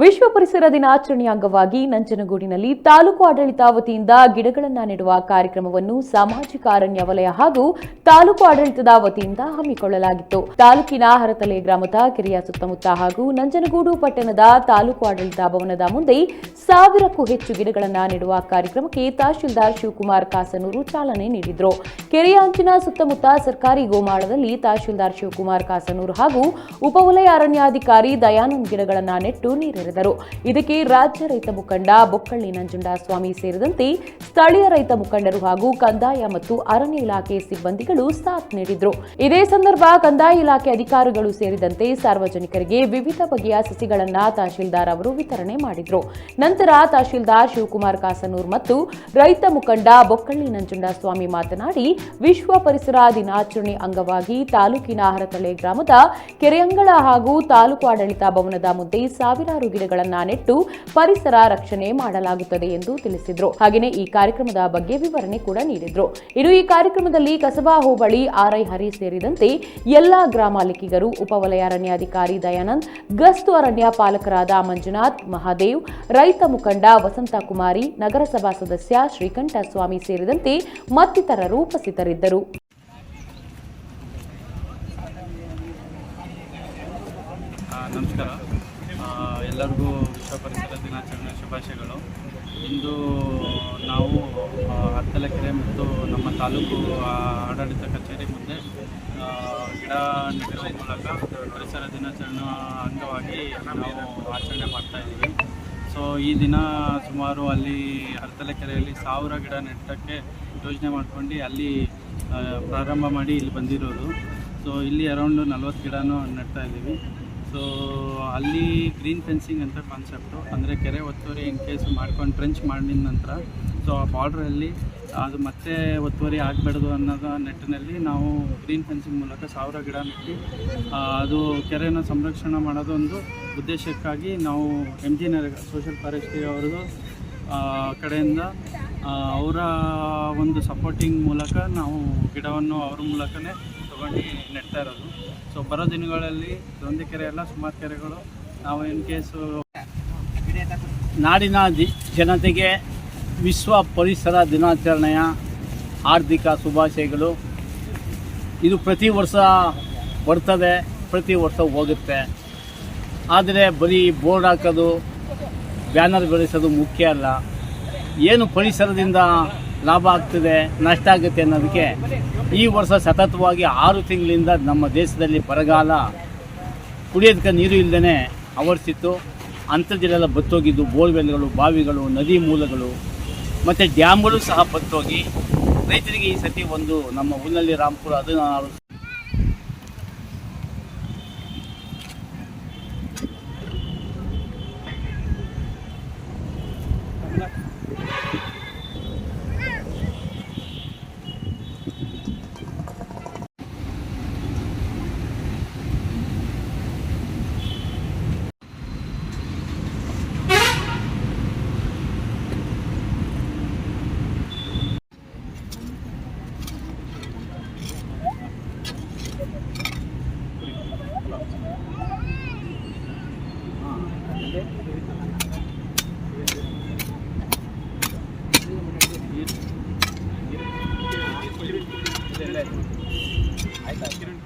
ವಿಶ್ವ ಪರಿಸರ ದಿನಾಚರಣೆಯ ಅಂಗವಾಗಿ ನಂಜನಗೂಡಿನಲ್ಲಿ ತಾಲೂಕು ಆಡಳಿತ ವತಿಯಿಂದ ಗಿಡಗಳನ್ನು ನೆಡುವ ಕಾರ್ಯಕ್ರಮವನ್ನು ಸಾಮಾಜಿಕ ಅರಣ್ಯ ವಲಯ ಹಾಗೂ ತಾಲೂಕು ಆಡಳಿತದ ವತಿಯಿಂದ ಹಮ್ಮಿಕೊಳ್ಳಲಾಗಿತ್ತು. ತಾಲೂಕಿನ ಹರತಲೆ ಗ್ರಾಮದ ಕೆರೆಯ ಸುತ್ತಮುತ್ತ ಹಾಗೂ ನಂಜನಗೂಡು ಪಟ್ಟಣದ ತಾಲೂಕು ಆಡಳಿತ ಭವನದ ಮುಂದೆ 1000ಕ್ಕೂ ಹೆಚ್ಚು ಗಿಡಗಳನ್ನು ನೆಡುವ ಕಾರ್ಯಕ್ರಮಕ್ಕೆ ತಹಶೀಲ್ದಾರ್ ಶಿವಕುಮಾರ್ ಕಾಸನೂರು ಚಾಲನೆ ನೀಡಿದರು. ಕೆರೆಯ ಅಂಚಿನ ಸುತ್ತಮುತ್ತ ಸರ್ಕಾರಿ ಗೋಮಾಳದಲ್ಲಿ ತಹಶೀಲ್ದಾರ್ ಶಿವಕುಮಾರ್ ಕಾಸನೂರು ಹಾಗೂ ಉಪವಲಯ ಅರಣ್ಯಾಧಿಕಾರಿ ದಯಾನಂದ್ ಗಿಡಗಳನ್ನು ನೆಟ್ಟು ನೀರೆರೆದರು. ಇದಕ್ಕೆ ರಾಜ್ಯ ರೈತ ಮುಖಂಡ ಬೊಕ್ಕಳ್ಳಿ ನಂಜುಂಡಸ್ವಾಮಿ ಸೇರಿದಂತೆ ಸ್ಥಳೀಯ ರೈತ ಮುಖಂಡರು ಹಾಗೂ ಕಂದಾಯ ಮತ್ತು ಅರಣ್ಯ ಇಲಾಖೆ ಸಿಬ್ಬಂದಿಗಳು ಸಾಥ್ ನೀಡಿದರು. ಇದೇ ಸಂದರ್ಭ ಕಂದಾಯ ಇಲಾಖೆ ಅಧಿಕಾರಿಗಳು ಸೇರಿದಂತೆ ಸಾರ್ವಜನಿಕರಿಗೆ ವಿವಿಧ ಬಗೆಯ ಸಸಿಗಳನ್ನು ತಹಶೀಲ್ದಾರ್ ಅವರು ವಿತರಣೆ ಮಾಡಿದರು. ನಂತರ ತಹಶೀಲ್ದಾರ್ ಶಿವಕುಮಾರ್ ಕಾಸನೂರ್ ಮತ್ತು ರೈತ ಮುಖಂಡ ಬೊಕ್ಕಳ್ಳಿ ನಂಜುಂಡಸ್ವಾಮಿ ಮಾತನಾಡಿ, ವಿಶ್ವ ಪರಿಸರ ದಿನಾಚರಣೆ ಅಂಗವಾಗಿ ತಾಲೂಕಿನ ಹರತಲೆ ಗ್ರಾಮದ ಕೆರೆಯಂಗಳ ಹಾಗೂ ತಾಲೂಕು ಆಡಳಿತ ಭವನದ ಮುಂದೆ ಸಾವಿರಾರು ಗಿಡಗಳನ್ನು ನೆಟ್ಟು ಪರಿಸರ ರಕ್ಷಣೆ ಮಾಡಲಾಗುತ್ತದೆ ಎಂದು ತಿಳಿಸಿದರು. ಹಾಗೆಯೇ ಈ ಕಾರ್ಯಕ್ರಮದ ಬಗ್ಗೆ ವಿವರಣೆ ಕೂಡ ನೀಡಿದರು. ಇನ್ನು ಈ ಕಾರ್ಯಕ್ರಮದಲ್ಲಿ ಕಸಬಾ ಹೋಬಳಿ ಆರ್ಐ ಹರಿ ಸೇರಿದಂತೆ ಎಲ್ಲಾ ಗ್ರಾಮಾಲಿಕಿಗರು, ಉಪವಲಯ ಅರಣ್ಯಾಧಿಕಾರಿ ದಯಾನಂದ್, ಗಸ್ತು ಅರಣ್ಯ ಪಾಲಕರಾದ ಮಂಜುನಾಥ್, ಮಹಾದೇವ್, ರೈತ ಮುಖಂಡ ವಸಂತ ಕುಮಾರಿ, ನಗರಸಭಾ ಸದಸ್ಯ ಶ್ರೀಕಂಠಸ್ವಾಮಿ ಸೇರಿದಂತೆ ಮತ್ತಿತರರು ಉಪಸ್ಥಿತರಿದ್ದರು. ನಮಸ್ಕಾರ. ಎಲ್ಲರಿಗೂ ವಿಶ್ವ ಪರಿಸರ ದಿನಾಚರಣೆ ಶುಭಾಶಯಗಳು. ಇಂದು ನಾವು ಹತ್ತಲ ಕೆರೆ ಮತ್ತು ನಮ್ಮ ತಾಲೂಕು ಆಡಳಿತ ಕಚೇರಿ ಮುಂದೆ ಗಿಡ ನೆಡುವ ಮೂಲಕ ಪರಿಸರ ದಿನಾಚರಣೆ ಅಂಗವಾಗಿ ನಾವು ಆಚರಣೆ ಮಾಡ್ತಾಯಿದ್ದೀವಿ. ಸೊ ಈ ದಿನ ಸುಮಾರು ಅಲ್ಲಿ ಹರತಲೆ ಕೆರೆಯಲ್ಲಿ 1000 ಗಿಡ ನೆಟ್ಟಕ್ಕೆ ಯೋಜನೆ ಮಾಡ್ಕೊಂಡು ಅಲ್ಲಿ ಪ್ರಾರಂಭ ಮಾಡಿ ಇಲ್ಲಿ ಬಂದಿರೋದು. ಸೊ ಇಲ್ಲಿ ಅರೌಂಡ್ 40 ಗಿಡನೂ ನೆಡ್ತಾ ಇದ್ದೀವಿ. ಸೊ ಅಲ್ಲಿ ಗ್ರೀನ್ ಫೆನ್ಸಿಂಗ್ ಅಂತ ಕಾನ್ಸೆಪ್ಟು, ಅಂದರೆ ಕೆರೆ ಒತ್ತುವರಿ ಇನ್ ಕೇಸ್ ಮಾಡ್ಕೊಂಡು ಟ್ರೆಂಚ್ ಮಾಡಿದ ನಂತರ ಸೊ ಆ ಬಾರ್ಡ್ರಲ್ಲಿ ಅದು ಮತ್ತೆ ಒತ್ತುವರಿ ಆಗಬಾರ್ದು ಅನ್ನೋದು ನಿಟ್ಟಿನಲ್ಲಿ ನಾವು ಗ್ರೀನ್ ಫೆನ್ಸಿಂಗ್ ಮೂಲಕ 1000 ಗಿಡ ನೆಟ್ಟು ಅದು ಕೆರೆಯನ್ನು ಸಂರಕ್ಷಣೆ ಮಾಡೋದು ಒಂದು ಉದ್ದೇಶಕ್ಕಾಗಿ ನಾವು MG ನರೇಗಾ ಸೋಷಿಯಲ್ ಫಾರೆಸ್ಟ್ರಿ ಅವ್ರದ್ದು ಕಡೆಯಿಂದ ಅವರ ಒಂದು ಸಪೋರ್ಟಿಂಗ್ ಮೂಲಕ ನಾವು ಗಿಡವನ್ನು ಅವ್ರ ಮೂಲಕನೇ ತೊಗೊಂಡು ನೆಡ್ತಾ ಇರೋದು. ಸೊ ಬರೋ ದಿನಗಳಲ್ಲಿ ಒಂದೇ ಕೆರೆ ಅಲ್ಲ, ಸುಮಾರು ಕೆರೆಗಳು ನಾವು ಇನ್ ಕೇಸು ನಾಡಿನ ಜನತೆಗೆ ವಿಶ್ವ ಪರಿಸರ ದಿನಾಚರಣೆಯ ಹಾರ್ದಿಕ ಶುಭಾಶಯಗಳು. ಇದು ಪ್ರತಿ ವರ್ಷ ಬರ್ತದೆ, ಪ್ರತಿ ವರ್ಷ ಹೋಗುತ್ತೆ. ಆದರೆ ಬರೀ ಬೋರ್ಡ್ ಹಾಕೋದು, ಬ್ಯಾನರ್ ಬೆಳೆಸೋದು ಮುಖ್ಯ ಅಲ್ಲ. ಏನು ಪರಿಸರದಿಂದ ಲಾಭ ಆಗ್ತದೆ, ನಷ್ಟ ಆಗುತ್ತೆ ಅನ್ನೋದಕ್ಕೆ ಈ ವರ್ಷ ಸತತವಾಗಿ 6 ತಿಂಗಳಿಂದ ನಮ್ಮ ದೇಶದಲ್ಲಿ ಬರಗಾಲ, ಕುಡಿಯೋದಕ್ಕೆ ನೀರು ಇಲ್ಲದೇ ಆವರಿಸಿತ್ತು. ಅಂತರ್ಜಲ ಬತ್ತೋಗಿದ್ದು, ಬೋರ್ವೆಲ್ಗಳು, ಬಾವಿಗಳು, ನದಿ ಮೂಲಗಳು ಮತ್ತು ಡ್ಯಾಮ್ಗಳು ಸಹ ಬತ್ತೋಗಿ ರೈತರಿಗೆ ಈ ಸತಿ ಒಂದು ನಮ್ಮ ಹುಲ್ನಳ್ಳಿ ರಾಮಪುರ 16 Okay.